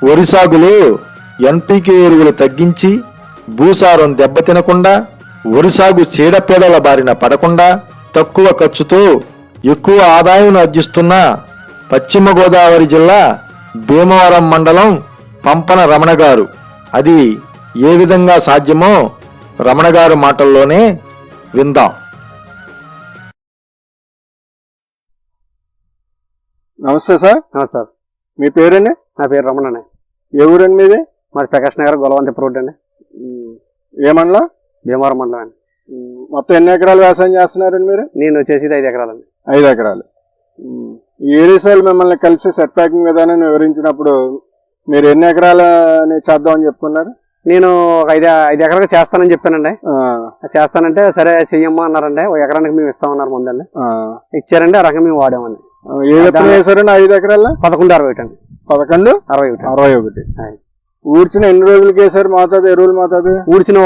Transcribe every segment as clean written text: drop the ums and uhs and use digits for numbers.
వరి సాగులో ఎన్పీకే ఎరువులు తగ్గించి భూసారం దెబ్బతినకుండా, వరి సాగు చీడపీడల బారిన పడకుండా తక్కువ ఖర్చుతో ఎక్కువ ఆదాయం ఆర్జిస్తున్న పశ్చిమ గోదావరి జిల్లా భీమవరం మండలం పంపన రమణ గారు. అది ఏ విధంగా సాధ్యమో రమణ గారు మాటల్లోనే విందాం. నమస్తే సార్. నమస్కారం. మీ పేరండి? నా పేరు రమణ అండి. ఏ ఊరండి మీది? మాది ప్రకాష్ నగర్ గొలవంతి రోడ్ అండి. ఏ మండలం? భీమవరం మండలం అండి. మొత్తం ఎన్ని ఎకరాలు వ్యవసాయం చేస్తున్నారండి మీరు? నేను వచ్చేసి 5 ఎకరాలండి. 5 ఎకరాలు. ఈ ఏరియాసాలు మిమ్మల్ని కలిసి సెట్ ప్యాకింగ్ విధానాన్ని వివరించినప్పుడు మీరు ఎన్ని ఎకరాలని చేద్దామని చెప్పుకున్నారు? నేను ఒక 5 ఎకరాలు చేస్తానని చెప్పానండి. చేస్తానంటే సరే చెయ్యమ్మా అన్నారండి. 1 ఎకరానికి మేము ఇస్తామన్నారు ముందండి. ఇచ్చారండి. ఆ రకంగా మేము వాడామండి. ఏ విత్తనం వేసారండి 5 ఎకరాల్లో? 1161 అండి. 1161. ఊడ్చిన ఎన్ని రోజులకి వేసారు మోతాదు, ఎరువులు మోతాదు? ఊడ్చిన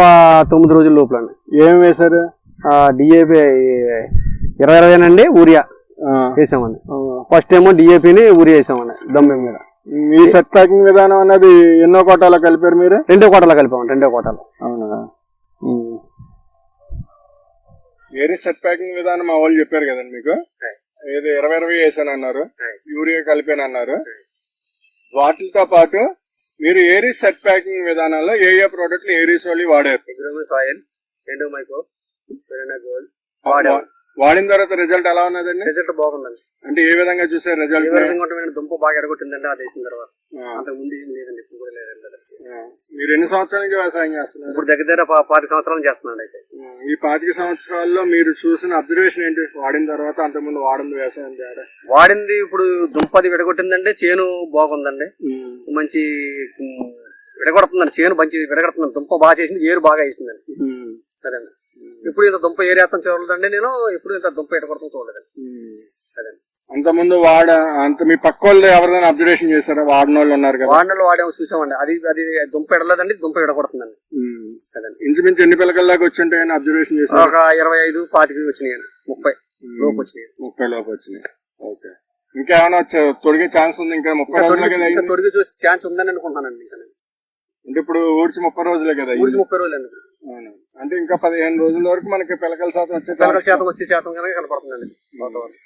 9 రోజుల లోపల అండి. ఏమి వేసారు? డిఏపి 20 అండి. ఊరియా వేసామండి. ఫస్ట్ ఏమో డిఏపిని ఊరియా వేసామండి దమ్మె మీద. ఈ సెట్ ప్యాకింగ్ విధానం అన్నది ఎన్నో కోటాలో కలిపారు మీరు? 2 కోటాలో కలిపామండి. 2 కోటాలు. అవునా? ఏరి సెట్ ప్యాకింగ్ విధానం మా వాళ్ళు చెప్పారు కదండి మీకు. ఏదో 20 వేసాను అన్నారు, యూరియా కలిపాను అన్నారు. వాటితో పాటు మీరు ఏరీ సెట్ ప్యాకింగ్ విధానంలో ఏ ఏ ప్రోడక్ట్లు ఏరీస్ వాళ్ళు వాడారు? సాయిల్, ఎండోమైకో, గోల్డ్ వాడిన తర్వాత రిజల్ట్ ఎలా ఉన్నదండి? రిజల్ట్ బాగుందండి. అంటే ఏ విధంగా చూసారు రిజల్ట్? దుంప బాగా ఎడగొట్టిందండి అది వేసిన తర్వాత. అంతకు ముందు ఏం లేదండి. ఇప్పుడు కూడా లేదండి. మీరు ఎన్ని సంవత్సరాల నుంచి వ్యవసాయం చేస్తున్నారు? ఇప్పుడు దగ్గర 5 సంవత్సరాలు చేస్తున్నాండి. ఈ 5 సంవత్సరాల్లో మీరు చూసిన అబ్జర్వేషన్ ఏంటి? వాడిన తర్వాత అంతకుముందు వాడింది వ్యవసాయం తేడా? వాడింది ఇప్పుడు దుంపది విడగొట్టిందండి. చేను బాగుందండి. మంచి విడగొడుతుందండి. చేను మంచి విడగొడుతుందండి. దుంప బాగా చేసింది. ఏరు బాగా వేసిందండి. అదండి. ఇప్పుడు ఇంత దుంప ఏరేత్తం చూడలేదండి. నేను ఎప్పుడు ఇంత దుంప ఎడగొడతాం చూడలేదండి. అదండి. అంతకుముందు మీ పక్క వాళ్ళు ఎవరైనా అబ్జర్వేషన్ చేశారా? వాడిన వాళ్ళు ఉన్నారు కదా? వాడిన వాళ్ళు వాడేమో చూసామండి. అది దుంప ఎడలేదండి. దుంప ఎడగొడుతుందండి. అదండి. ఇంచుమించు ఎన్ని పిల్లకల్లాగా వచ్చి ఉంటాయని అబ్జర్వేషన్ చేశారు? ఒక 25, 25 వచ్చినాయండి. 30 లోపు వచ్చినాయి. 30 లోపు వచ్చినాయి. ఓకే. ఇంకేమైనా తొడిగే ఛాన్స్ ఉంది? ఇంకా 30 రోజులే తొడిగి చూసి ఛాన్స్ ఉందని అనుకుంటానండి. అంటే ఇప్పుడు ఊడ్చి 30 రోజులే కదా? ఊడ్చి 30 రోజులు అండి. అంటే ఇంకా 15 రోజుల వరకు మనకి పిలకల శాతం వచ్చే శాతం కనపడుతుందండి వాతావరణం.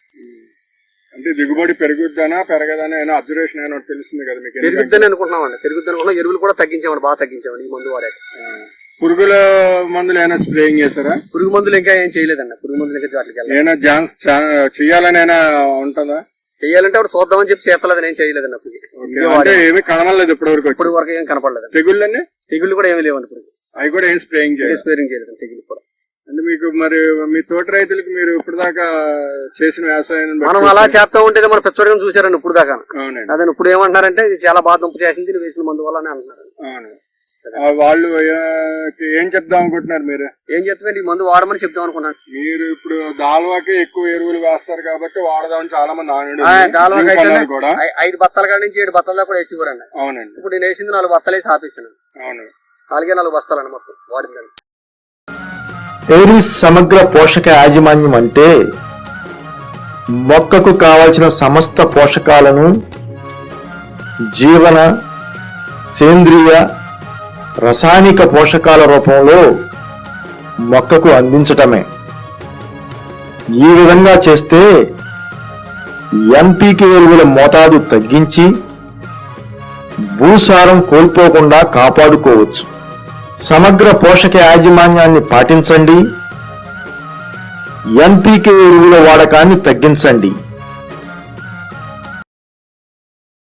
అంటే దిగుబడి పెరుగుద్దనా పెరగదనా అయినా అబ్జర్వేషన్ అయినా తెలిసింది కదా మీకు? పెరుగుద్దని అనుకుంటున్నామండి. పెరుగుద్దని అనుకున్నాం. ఎరువులు కూడా తగ్గించామండి. బాగా తగ్గించామండి ఈ మందు వాడాక. పురుగుల మందులు ఏమైనా స్ప్రేయింగ్ చేస్తారా? పురుగు మందులు ఇంకా ఏం చేయలేదండి. పురుగు మందులు ఇంకా జాట్లకి ఏమైనా ఛాన్స్ చెయ్యాలని అయినా ఉంటుందా? చెయ్యాలంటే అప్పుడు చూద్దామని చెప్పి చేతలేదు. నేను చేయలేదండి. అప్పుడు ఏమి కనబడలేదు ఇప్పటి వరకు ఏం కనపడలేదు. తెగుళ్ళు కూడా ఏమి లేవండి. ఇప్పుడు అవి కూడా ఏం స్ప్రేయింగ్ చేయలేదు. తెగులు కూడా. అంటే మీకు మరి మీ తోట రైతులకు మీరు ఇప్పుడు దాకా చేసిన వ్యవసాయం మనం అలా చేస్తా ఉంటే మన పెచ్చోడిగా చూసారండి ఇప్పుడు దాకా. అదే ఇప్పుడు ఏమంటున్నారంటే ఇది చాలా బాగా దుంప చేసింది వేసిన మందు వల్ల అంటున్నారు. వాళ్ళు ఏం చెప్దాం అనుకుంటున్నారు? మీరు ఏం చెప్తామండి? ఈ మందు వాడమని చెప్దాం అనుకున్నాను. మీరు ఇప్పుడు దాల్వాకి ఎక్కువ ఎరువులు వేస్తారు కాబట్టి వాడదామని చాలా మంది దాల్వాకి 5 బత్తాల కాడ నుంచి 7 బత్తాల దాకా కూడా వేసివ్వరండి. అవునండి. ఇప్పుడు నేను వేసింది 4 బత్తాలు వేసి ఆపేసాను. అవును. 4 బస్తాలండి మొత్తం వాడిందండి. ఏరీస్ సమగ్ర పోషక యాజమాన్యం అంటే మొక్కకు కావలసిన సమస్త పోషకాలను జీవన, సేంద్రియ, రసాయనిక పోషకాల రూపంలో మొక్కకు అందించటమే. ఈ విధంగా చేస్తే ఎన్పీకే ఎరువుల మోతాదు తగ్గించి భూసారం కోల్పోకుండా కాపాడుకోవచ్చు. సమగ్ర పోషక యాజమాన్యాన్ని పాటించండి. ఎన్పీకే ఎరువుల వాడకాన్ని తగ్గించండి.